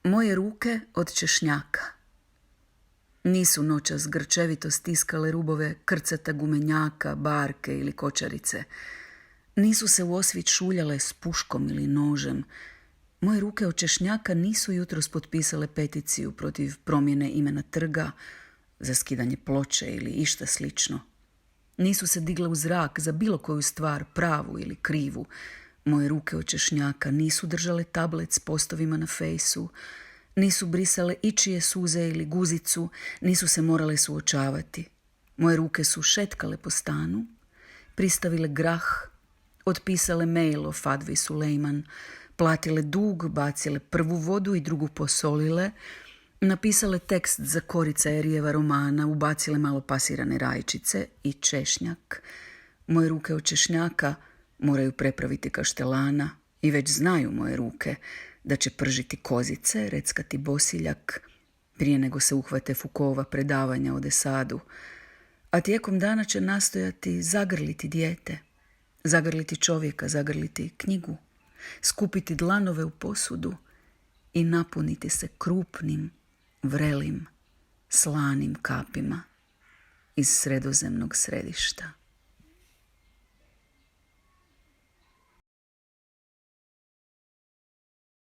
Moje ruke od češnjaka. Nisu noćas grčevito stiskale rubove krcata gumenjaka, barke ili kočarice. Nisu se u osvit šuljale s puškom ili nožem. Moje ruke od češnjaka nisu jutros potpisale peticiju protiv promjene imena trga, za skidanje ploče ili išta slično. Nisu se digle u zrak za bilo koju stvar, pravu ili krivu. Moje ruke od češnjaka nisu držale tablet s postovima na fejsu, nisu brisale ičije suze ili guzicu, nisu se morale suočavati. Moje ruke su šetkale po stanu, pristavile grah, otpisale mail o Fadvi Sulejman, platile dug, bacile prvu vodu i drugu posolile, napisale tekst za Korica Erijeva romana, ubacile malo pasirane rajčice i češnjak. Moje ruke od češnjaka moraju prepraviti kaštelana i već znaju moje ruke da će pržiti kozice, reckati bosiljak prije nego se uhvate Foucaultova predavanja o Desadu, a tijekom dana će nastojati zagrliti dijete, zagrliti čovjeka, zagrliti knjigu, skupiti dlanove u posudu i napuniti se krupnim, vrelim, slanim kapima iz sredozemnog središta.